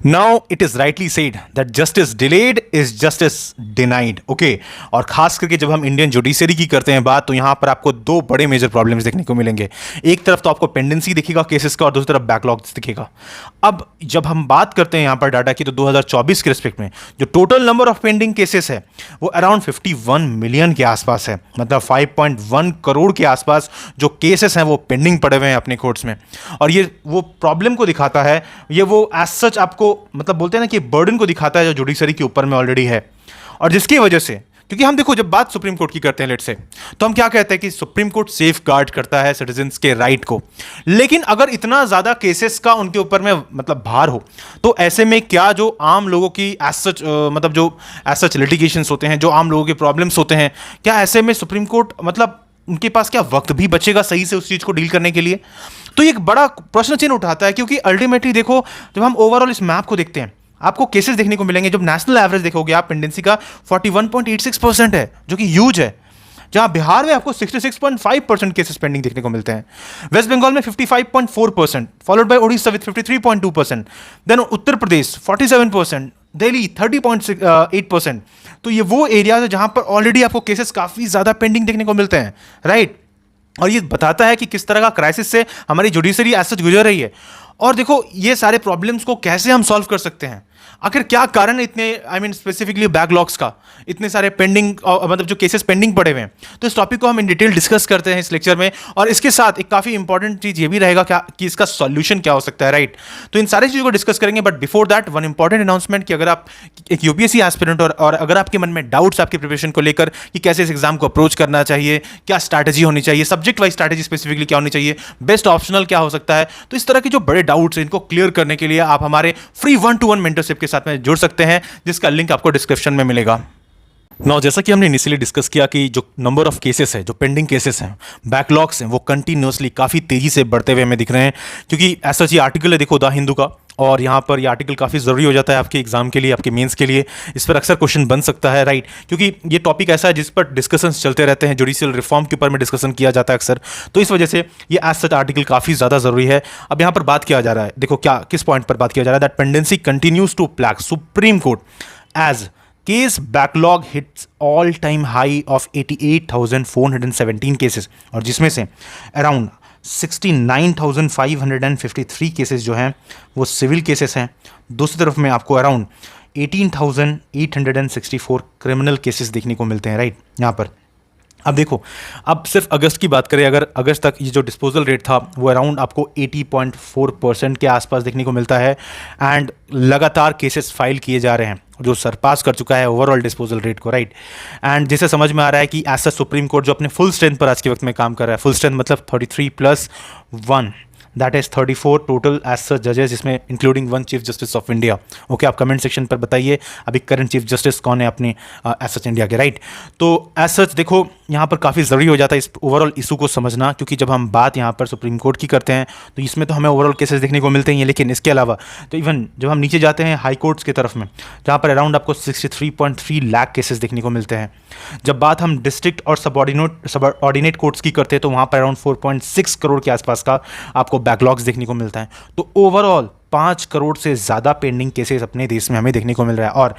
Now it is rightly said that justice delayed is justice denied. Okay, और खास करके जब हम इंडियन जुडिशरी की करते हैं बात, तो यहां पर आपको दो बड़े मेजर प्रॉब्लम्स देखने को मिलेंगे। एक तरफ तो आपको पेंडेंसी दिखेगा केसेस का, और दूसरी तरफ बैकलॉग्स दिखेगा। अब जब हम बात करते हैं यहां पर डाटा की, तो 2024 के रिस्पेक्ट में जो total number of pending cases है वो अराउंड 51 मिलियन के आसपास है। मतलब 5.1 करोड़ के आसपास जो केसेस हैं वो पेंडिंग पड़े हुए हैं अपने कोर्ट्स में। और ये वो प्रॉब्लम को दिखाता है, ये वो एज सच आपको मतलब बोलते हैं ना कि बर्डन को दिखाता है जो जुडिशरी के ऊपर में ऑलरेडी है। और जिसकी वजह से, क्योंकि हम देखो जब बात सुप्रीम कोर्ट की करते हैं लेट से, तो हम क्या कहते हैं कि सुप्रीम कोर्ट सेफ गार्ड करता है सिटीजन्स के राइट को। लेकिन अगर इतना ज्यादा केसेस का उनके ऊपर में मतलब भार हो, तो ऐसे में क्या जो आम लोगों की एज सच मतलब जो एज सच लिटिगेशंस होते हैं, जो आम लोगों के प्रॉब्लम्स होते हैं, क्या ऐसे में सुप्रीम कोर्ट मतलब उनके पास क्या वक्त भी बचेगा सही से उस चीज को डील करने के लिए? तो ये एक बड़ा प्रश्न चिन्ह उठाता है, क्योंकि अल्टीमेटली देखो जब हम ओवरऑल इस मैप को देखते हैं, आपको केसेस देखने को मिलेंगे। जब नेशनल एवरेज देखोगे आप, पेंडेंसी का 41.86% है, जो कि ह्यूज है। जहां बिहार में आपको 66.5% केसेस पेंडिंग देखने को मिलते हैं, वेस्ट बंगाल में 55.4%, followed by Odisha with 53.2%, then Uttar Pradesh 47%, Delhi 30.8%। तो ये वो एरियाज है जहां पर ऑलरेडी आपको केसेस काफी ज्यादा पेंडिंग देखने को मिलते हैं, राइट। और ये बताता है कि किस तरह का क्राइसिस से हमारी जुडिशरी एज सच गुजर रही है। और देखो ये सारे प्रॉब्लम्स को कैसे हम सॉल्व कर सकते हैं, आखिर क्या कारण है इतने, आई मीन स्पेसिफिकली बैकलॉग्स का, इतने सारे पेंडिंग मतलब जो केसेस पेंडिंग पड़े हुए हैं। तो इस टॉपिक को हम इन डिटेल डिस्कस करते हैं इस लेक्चर में। और इसके साथ एक काफी इंपॉर्टेंट चीज ये भी रहेगा क्या कि इसका सॉल्यूशन क्या हो सकता है, राइट। तो इन सारी चीजों को डिस्कस करेंगे, but before that one important announcement कि अगर आप एक यूपीएससी एस्पिरेंट और अगर आपके मन में डाउट्स आपकी प्रिपरेशन को लेकर कि कैसे इस एग्जाम को अप्रोच करना चाहिए, क्या स्ट्रैटेजी होनी चाहिए, सब्जेक्ट वाइज स्ट्रैटेजी स्पेसिफिकली क्या होनी चाहिए, बेस्ट ऑप्शनल क्या हो सकता है, तो इस तरह के जो बड़े डाउट्स हैं इनको क्लियर करने के लिए आप हमारे फ्री 1-to-1 मेंटरशिप के साथ में जुड़ सकते हैं, जिसका लिंक आपको डिस्क्रिप्शन में मिलेगा। नाउ जैसा कि हमने इनिशियली डिस्कस किया कि जो नंबर ऑफ केसेस है, जो पेंडिंग केसेस हैं, बैकलॉग्स हैं, वो कंटिन्यूअसली काफ़ी तेजी से बढ़ते हुए हमें दिख रहे हैं। क्योंकि ऐसा ये आर्टिकल है देखो द हिंदू का, और यहाँ पर ये आर्टिकल काफ़ी ज़रूरी हो जाता है आपके एग्जाम के लिए, आपके मेंस के लिए। इस पर अक्सर क्वेश्चन बन सकता है, राइट, क्योंकि ये टॉपिक ऐसा है जिस पर डिस्कशंस चलते रहते हैं, जुडिशियल रिफॉर्म के ऊपर में डिस्कशन किया जाता है अक्सर। तो इस वजह से ये एज सच आर्टिकल काफ़ी ज़्यादा ज़रूरी है। अब यहाँ पर बात किया जा रहा है, देखो क्या किस पॉइंट पर बात किया जा रहा है, that pendency continues to plague Supreme Court as case backlog hits all time high of 88,417 cases, और जिसमें से अराउंड 69,553 केसेस जो हैं वो सिविल केसेस हैं। दूसरी तरफ में आपको अराउंड 18,864 क्रिमिनल केसेस देखने को मिलते हैं, राइट यहाँ पर। अब देखो, अब सिर्फ अगस्त की बात करें, अगर अगस्त तक ये जो डिस्पोजल रेट था वो अराउंड आपको 80.4% के आसपास देखने को मिलता है। एंड लगातार केसेस फाइल किए जा रहे हैं जो सरपास कर चुका है ओवरऑल डिस्पोजल रेट को, राइट। एंड जिसे समझ में आ रहा है कि ऐसा सुप्रीम कोर्ट जो अपने फुल स्ट्रेंथ पर आज के वक्त में काम कर रहा है, फुल स्ट्रेंथ मतलब 33+1, that is 34 total as such जजेस, जिसमें including 1 chief justice of India. Okay, आप कमेंट सेक्शन पर बताइए अभी करंट चीफ जस्टिस कौन है अपने एज सच इंडिया के, राइट। तो एज सच देखो यहाँ पर काफ़ी ज़रूरी हो जाता है इस ओवरऑल इशू को समझना, क्योंकि जब हम बात यहाँ पर सुप्रीम कोर्ट की करते हैं तो इसमें तो हमें ओवरऑल केसेस देखने को मिलते ही हैं, लेकिन इसके अलावा तो इवन जब हम नीचे जाते हैं हाई कोर्ट्स की तरफ में, जहाँ पर अराउंड आपको 63.3 लाख केसेस देखने को मिलते हैं। जब बात हम डिस्ट्रिक्ट और सबऑर्डिनेट कोर्ट्स की करते हैं तो वहाँ पर अराउंड 4.6 करोड़ के आसपास का आपको बैकलॉग्स देखने को मिलता है। तो ओवरऑल 5 करोड़ से ज़्यादा पेंडिंग केसेस अपने देश में हमें देखने को मिल रहा है। और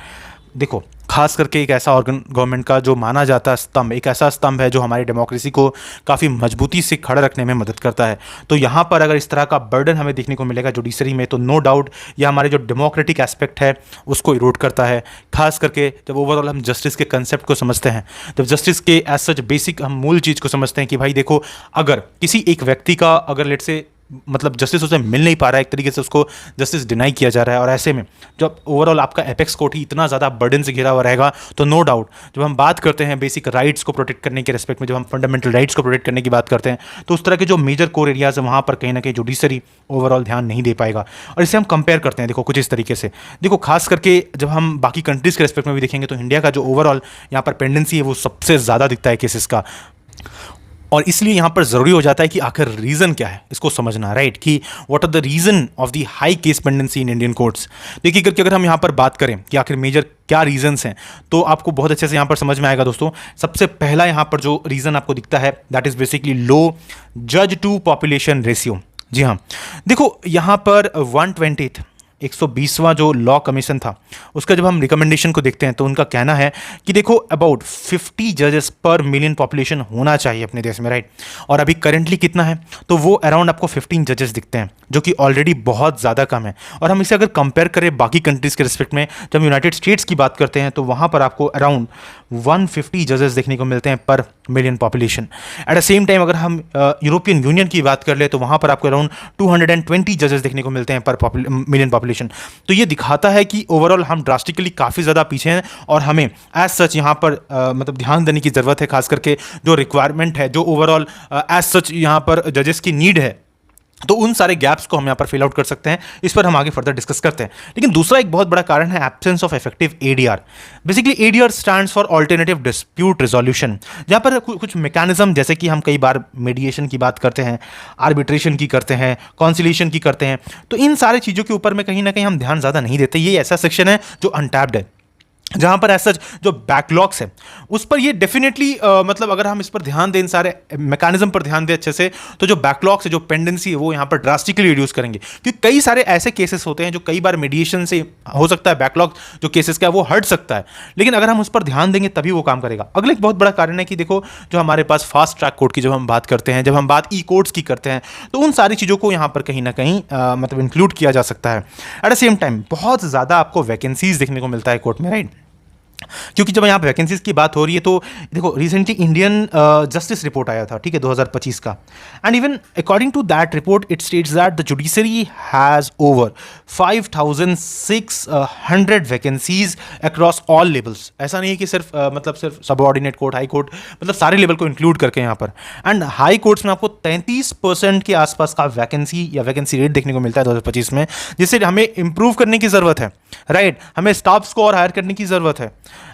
देखो खास करके एक ऐसा ऑर्गन गवर्नमेंट का जो माना जाता है स्तंभ, एक ऐसा स्तंभ है जो हमारी डेमोक्रेसी को काफ़ी मजबूती से खड़ा रखने में मदद करता है। तो यहाँ पर अगर इस तरह का बर्डन हमें देखने को मिलेगा जुडिशरी में, तो नो डाउट यह हमारे जो डेमोक्रेटिक एस्पेक्ट है उसको इरोड करता है। खास करके जब ओवरऑल हम जस्टिस के कंसेप्ट को समझते हैं, जब जस्टिस के एज सच बेसिक हम मूल चीज़ को समझते हैं कि भाई देखो, अगर किसी एक व्यक्ति का अगर लेट से मतलब जस्टिस उसे मिल नहीं पा रहा है, एक तरीके से उसको जस्टिस डिनाई किया जा रहा है, और ऐसे में जब ओवरऑल आपका एपेक्स कोर्ट ही इतना ज़्यादा बर्डन से घिरा हुआ रहेगा, तो नो डाउट जब हम बात करते हैं बेसिक राइट्स को प्रोटेक्ट करने के रिस्पेक्ट में, जब हम फंडामेंटल राइट्स को प्रोटेक्ट करने की बात करते हैं, तो उस तरह के जो मेजर कोर एरियाज है वहाँ पर कहीं ना कहीं जुडिशरी ओवरऑल ध्यान नहीं दे पाएगा। और इसे हम कंपेयर करते हैं देखो कुछ इस तरीके से, देखो खास करके जब हम बाकी कंट्रीज़ के रिस्पेक्ट में भी देखेंगे तो इंडिया का जो ओवरऑल यहाँ पर पेंडेंसी है वो सबसे ज़्यादा दिखता है केसेस का। और इसलिए यहाँ पर ज़रूरी हो जाता है कि आखिर रीज़न क्या है इसको समझना, राइट, कि what are the reason of the high case pendency in Indian courts. देखिए करके अगर हम यहाँ पर बात करें कि आखिर मेजर क्या रीजंस हैं, तो आपको बहुत अच्छे से यहाँ पर समझ में आएगा दोस्तों। सबसे पहला यहाँ पर जो रीज़न आपको दिखता है दैट इज़ बेसिकली लो जज टू पॉपुलेशन रेशियो। जी हाँ, देखो यहाँ पर 1/20 120वां जो लॉ कमीशन था उसका जब हम रिकमेंडेशन को देखते हैं तो उनका कहना है कि देखो अबाउट 50 जजेस पर मिलियन पॉपुलेशन होना चाहिए अपने देश में, राइट। और अभी करेंटली कितना है, तो वो अराउंड आपको 15 जजेस दिखते हैं, जो कि ऑलरेडी बहुत ज़्यादा कम है। और हम इसे अगर कंपेयर करें बाकी कंट्रीज़ के रिस्पेक्ट में, जब हम यूनाइटेड स्टेट्स की बात करते हैं तो वहाँ पर आपको अराउंड 150 जजेस देखने को मिलते हैं पर million population. At the same time अगर हम यूरोपियन यूनियन की बात कर ले तो वहाँ पर आपको अराउंड 220 जजेस देखने को मिलते हैं पर मिलियन पॉपुलेशन। तो ये दिखाता है कि ओवरऑल हम ड्रास्टिकली काफ़ी ज़्यादा पीछे हैं और हमें एज सच यहाँ पर मतलब ध्यान देने की ज़रूरत है, खास करके जो रिक्वायरमेंट है, जो ओवरऑल एज सच यहाँ पर जजेस की नीड है, तो उन सारे गैप्स को हम यहाँ पर फिल आउट कर सकते हैं। इस पर हम आगे फर्दर डिस्कस करते हैं। लेकिन दूसरा एक बहुत बड़ा कारण है absence of effective ADR. Basically ADR stands for alternative dispute resolution, जहाँ पर कुछ मैकेनिज्म, जैसे कि हम कई बार मीडिएशन की बात करते हैं, आर्बिट्रेशन की करते हैं, कॉन्सिलिएशन की करते हैं, तो इन सारी चीज़ों के ऊपर में कहीं ना कहीं हम ध्यान ज़्यादा नहीं देते। ये ऐसा सेक्शन है जो अनटैप्ड है, जहाँ पर ऐसा जो बैकलॉग्स है उस पर ये डेफिनेटली मतलब अगर हम इस पर ध्यान दें, इन सारे मैकेनिज्म पर ध्यान दें अच्छे से, तो जो बैकलॉग्स है, जो पेंडेंसी है, वो यहाँ पर ड्रास्टिकली रिड्यूस करेंगे। क्योंकि कई सारे ऐसे केसेस होते हैं जो कई बार मीडिएशन से हो सकता है बैकलॉग जो केसेस का है वो हट सकता है, लेकिन अगर हम उस पर ध्यान देंगे तभी वो काम करेगा। अगला एक बहुत बड़ा कारण है कि देखो, जो हमारे पास फास्ट ट्रैक कोर्ट की जब हम बात करते हैं, जब हम बात ई कोर्ट्स की करते हैं, तो उन सारी चीज़ों को यहाँ पर कहीं ना कहीं मतलब इंक्लूड किया जा सकता है। एट द सेम टाइम बहुत ज़्यादा आपको वैकेंसीज देखने को मिलता है कोर्ट में, राइट। क्योंकि जब यहाँ पे वैकेंसीज की बात हो रही है तो देखो, रिसेंटली इंडियन जस्टिस रिपोर्ट आया था, ठीक है, 2025 का, and even according to that report it states that the judiciary has over 5600 vacancies across all levels. ऐसा नहीं है कि सिर्फ मतलब सिर्फ सबऑर्डिनेट कोर्ट, हाई कोर्ट, मतलब सारे लेवल को इंक्लूड करके यहाँ पर। एंड हाई कोर्ट्स में आपको 33% के आसपास का वैकेंसी या वैकेंसी रेट देखने को मिलता है 2025 में, जिससे हमें इंप्रूव करने की ज़रूरत है, राइट। हमें स्टाफ्स को और हायर करने की ज़रूरत है।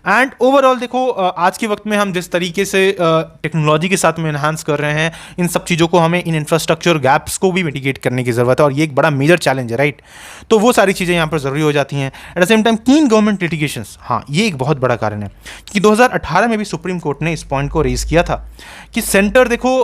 एंड ओवरऑल देखो, आज के वक्त में हम जिस तरीके से टेक्नोलॉजी के साथ में एनहांस कर रहे हैं इन सब चीज़ों को, हमें इन इंफ्रास्ट्रक्चर गैप्स को भी मिटिगेट करने की ज़रूरत है, और ये एक बड़ा मेजर चैलेंज है, राइट। तो वो सारी चीज़ें यहाँ पर ज़रूरी हो जाती हैं। एट द सेम टाइम कीन गवर्नमेंट लिटिगेशंस, हाँ, ये एक बहुत बड़ा कारण है कि 2018 में भी सुप्रीम कोर्ट ने इस पॉइंट को रेज किया था कि सेंटर देखो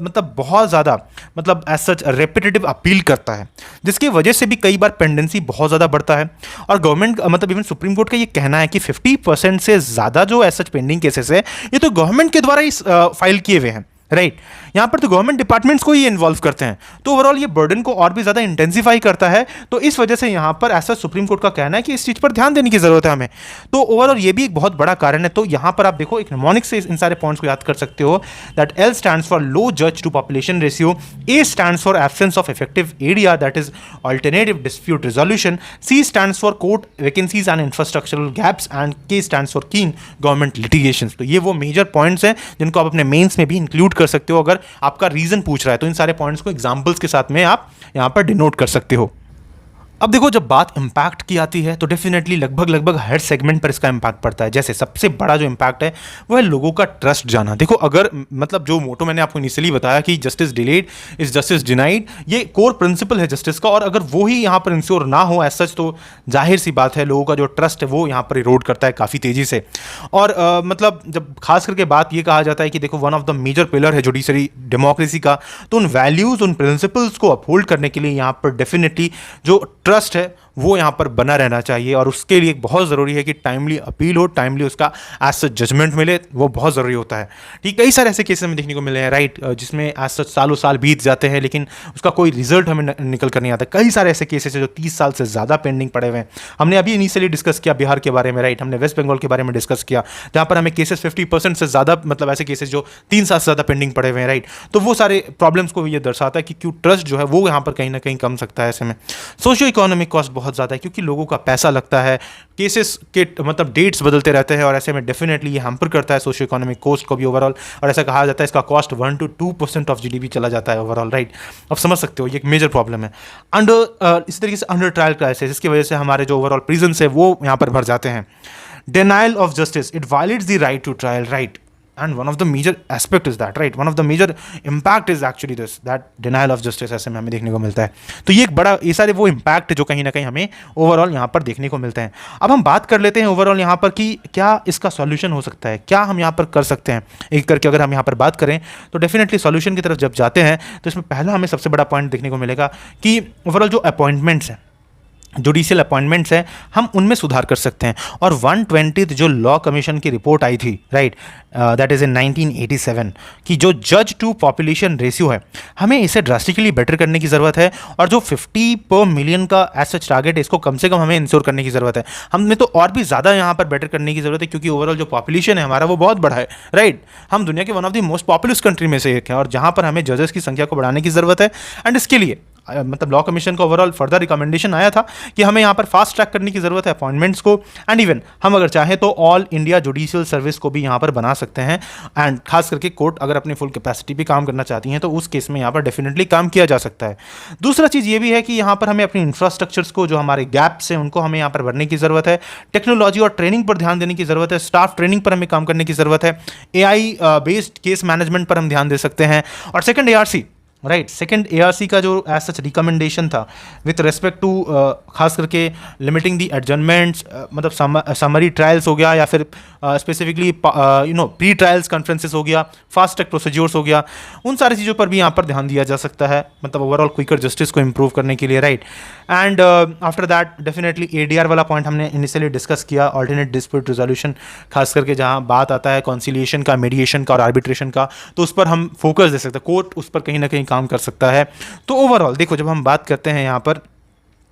मतलब बहुत ज़्यादा मतलब एज सच रेपिटेटिव अपील करता है, जिसकी वजह से भी कई बार पेंडेंसी बहुत ज़्यादा बढ़ता है। और गवर्नमेंट मतलब इवन सुप्रीम कोर्ट का ये कहना है कि 50% से ज़्यादा जो एज सच पेंडिंग केसेस है ये तो गवर्नमेंट के द्वारा ही फाइल किए हुए हैं, राइट। यहाँ पर तो गवर्नमेंट डिपार्टमेंट्स को ही इन्वॉल्व करते हैं, तो ओवरऑल ये बर्डन को और भी ज़्यादा इंटेंसिफाई करता है। तो इस वजह से यहाँ पर ऐसा सुप्रीम कोर्ट का कहना है कि इस चीज़ पर ध्यान देने की ज़रूरत है हमें। तो ओवरऑल ये भी एक बहुत बड़ा कारण है। तो यहाँ पर आप देखो, एक निमोनिक से इन सारे पॉइंट्स को याद कर सकते हो that L stands for low जज to population ratio, A stands for absence of effective ADR that is alternative dispute resolution, C stands for court vacancies and infrastructural gaps, and K stands for keen government litigations. तो ये वो major points हैं जिनको आप अपने mains में भी include कर सकते हो। अगर आपका रीजन पूछ रहा है तो इन सारे पॉइंट्स को एग्जांपल्स के साथ में आप यहां पर डिनोट कर सकते हो। अब देखो, जब बात इम्पैक्ट की आती है तो डेफिनेटली लगभग हर सेगमेंट पर इसका इम्पैक्ट पड़ता है। जैसे सबसे बड़ा जो इम्पैक्ट है वो है लोगों का ट्रस्ट जाना। देखो, अगर मतलब जो मोटो मैंने आपको इनिशियली बताया कि justice delayed is justice denied, ये कोर प्रिंसिपल है जस्टिस का, और अगर वो ही यहाँ पर इंश्योर ना हो एज सच, तो जाहिर सी बात है लोगों का जो ट्रस्ट है वो यहाँ पर इरोड करता है काफ़ी तेज़ी से। और मतलब जब खास करके बात ये कहा जाता है कि देखो, one of the major pillar है जुडिशरी डेमोक्रेसी का, तो उन वैल्यूज़, उन प्रिंसिपल्स को अपहोल्ड करने के लिए यहाँ पर डेफिनेटली जो ट्रस्ट है वो यहाँ पर बना रहना चाहिए। और उसके लिए बहुत ज़रूरी है कि टाइमली अपील हो, टाइमली उसका एज सच जजमेंट मिले, वो बहुत ज़रूरी होता है। ठीक, कई सारे ऐसे केसेस हमें देखने को मिले हैं, राइट, जिसमें एज सच सालों साल बीत जाते हैं लेकिन उसका कोई रिजल्ट हमें निकल कर नहीं आता। कई सारे ऐसे केसेस हैं जो 30 साल से ज़्यादा पेंडिंग पड़े हुए हैं। हमने अभी इनिशियली डिस्कस किया बिहार के बारे में, राइट, हमने वेस्ट बंगाल के बारे में डिस्कस किया, जहाँ पर हमें केसेस 50% से ज़्यादा, मतलब ऐसे केसेस जो 3 साल से ज़्यादा पेंडिंग पड़े हुए हैं, राइट। तो वो सारे प्रॉब्लम्स को ये दर्शाता है कि क्यों ट्रस्ट जो है वो यहाँ पर कहीं ना कहीं कम सकता है। ऐसे में सोशियो इकोनॉमिक कॉस्ट बहुत ज़्यादा है, क्योंकि लोगों का पैसा लगता है, केसेस के मतलब डेट्स बदलते रहते हैं, और ऐसे में डेफिनेटली ये हैम्पर करता है सोशियो इकोनॉमिक कॉस्ट को भी ओवरऑल। और ऐसा कहा जाता है इसका कॉस्ट 1 to 2% ऑफ जीडीपी चला जाता है ओवरऑल, राइट। अब समझ सकते हो ये एक मेजर प्रॉब्लम है। इस तरीके से अंडर ट्रायल क्राइसिस, इसकी वजह से हमारे जो ओवरऑल प्रिजन्स है वो यहाँ पर भर जाते हैं। Denial of justice, it violates the right to trial, right, and one of the major aspect is that, right, one of the major impact is actually this, that denial of justice ऐसे में हमें देखने को मिलता है। तो ये एक बड़ा, ये सारे वो इम्पैक्ट जो कहीं ना कहीं हमें ओवरऑल यहाँ पर देखने को मिलते हैं। अब हम बात कर लेते हैं ओवरऑल यहाँ पर कि क्या इसका सॉल्यूशन हो सकता है, क्या हम यहाँ पर कर सकते हैं एक करके। अगर हम यहाँ पर बात करें तो डेफिनेटली सॉल्यूशन की तरफ जब जाते हैं तो इसमें पहला हमें सबसे बड़ा पॉइंट देखने को मिलेगा कि ओवरऑल जो अपॉइंटमेंट्स हैं, जुडिशियल अपॉइंटमेंट्स हैं हम उनमें सुधार कर सकते हैं। और 120th जो लॉ कमीशन की रिपोर्ट आई थी, राइट, दैट इज़ इन 1987, कि जो जज टू पॉपुलेशन रेशियो है हमें इसे ड्रास्टिकली बेटर करने की ज़रूरत है। और जो 50 पर मिलियन का एज सच टारगेट है इसको कम से कम हमें इंश्योर करने की ज़रूरत है। हमें तो और भी ज़्यादा यहाँ पर बेटर करने की ज़रूरत है, क्योंकि ओवरऑल जो पॉपुलेशन है हमारा वो बहुत बड़ा है, राइट। हम दुनिया के one of the most populous country में से एक है, और जहाँ पर हमें जजेस की संख्या को बढ़ाने की ज़रूरत है। एंड इसके लिए मतलब लॉ कमीशन का ओवरऑल फर्दर रिकमेंडेशन आया था कि हमें यहाँ पर फास्ट ट्रैक करने की ज़रूरत है अपॉइंटमेंट्स को। एंड इवन हम अगर चाहें तो ऑल इंडिया जुडिशियल सर्विस को भी यहाँ पर बना सकते हैं। एंड खास करके कोर्ट अगर अपनी फुल कैपेसिटी पे काम करना चाहती हैं तो उस केस में यहाँ पर डेफिनेटली काम किया जा सकता है। दूसरा चीज़ ये भी है कि यहाँ पर हमें अपनी इंफ्रास्ट्रक्चर्स को, जो हमारे गैप्स हैं उनको हमें यहाँ पर भरने की ज़रूरत है। टेक्नोलॉजी और ट्रेनिंग पर ध्यान देने की ज़रूरत है। स्टाफ ट्रेनिंग पर हमें काम करने की ज़रूरत है। AI बेस्ड केस मैनेजमेंट पर हम ध्यान दे सकते हैं। और second ARC, right, second ARC का जो एज सच रिकमेंडेशन था विथ रिस्पेक्ट टू खास करके लिमिटिंग दी एडजर्नमेंट्स, मतलब समरी ट्रायल्स हो गया, या फिर स्पेसिफिकली प्री ट्रायल्स कॉन्फ्रेंसेस हो गया, फास्ट ट्रैक प्रोसीज्योर्स हो गया, उन सारी चीज़ों पर भी यहाँ पर ध्यान दिया जा सकता है, मतलब ओवरऑल क्विकर जस्टिस को इम्प्रूव करने के लिए, right. And after that definitely ADR वाला पॉइंट हमने इनिशियली डिस्कस किया, ऑल्टरनेट डिस्प्यूट रिजोल्यूशन, खास करके जहाँ बात आता है कॉन्सिलिएशन का, मीडिएशन का और आर्बिट्रेशन का, तो उस पर हम फोकस दे सकते हैं, कोर्ट उस पर कहीं ना कहीं काम कर सकता है। तो ओवरऑल देखो, जब हम बात करते हैं यहाँ पर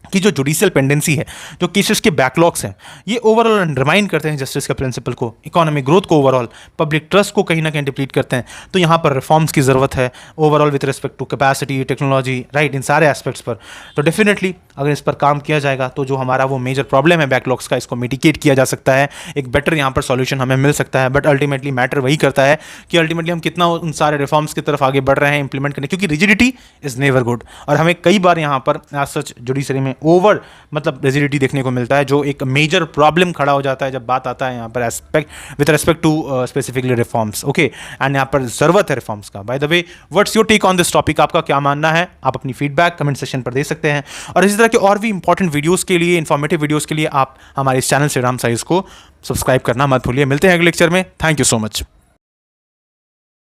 कि जो जुडिशियल पेंडेंसी है, जो केसेस के बैकलॉग्स हैं, ये ओवरऑल अंडरमाइन करते हैं जस्टिस के प्रिंसिपल को, इकोनॉमिक ग्रोथ को, ओवरऑल पब्लिक ट्रस्ट को कहीं ना कहीं डिप्लीट करते हैं। तो यहाँ पर रिफॉर्म्स की ज़रूरत है overall with respect to capacity, technology, right, इन सारे एस्पेक्ट्स पर। तो डेफिनेटली अगर इस पर काम किया जाएगा तो जो हमारा वो मेजर प्रॉब्लम है बैकलॉग्स का, इसको मिटिगेट किया जा सकता है, एक बेटर यहाँ पर सॉल्यूशन हमें मिल सकता है। बट अल्टीमेटली मैटर वही करता है कि अल्टीमेटली हम कितना उन सारे रिफॉर्म्स की तरफ आगे बढ़ रहे हैं इंप्लीमेंट करने, क्योंकि रिजिडिटी इज़ नेवर गुड। और हमें कई बार यहाँ पर एज सच जुडिशरी में ओवर मतलब रिजिडिटी देखने को मिलता है, जो एक मेजर प्रॉब्लम खड़ा हो जाता है जब बात आता है यहाँ पर aspect with respect to specifically reforms. Okay, and यहाँ पर ज़रूरत है रिफॉर्म्स का। By the way, what's your take on this topic? आपका क्या मानना है? आप अपनी फीडबैक कमेंट सेक्शन पर दे सकते हैं। और इसी तरह के और भी इंपॉर्टेंट वीडियोज़ के लिए, इन्फॉर्मेटिव वीडियोज़ के लिए आप हमारे इस चैनल श्रीराम साइंस को सब्सक्राइब करना मत भूलिए। मिलते हैं अगले लेक्चर में। Thank you so much.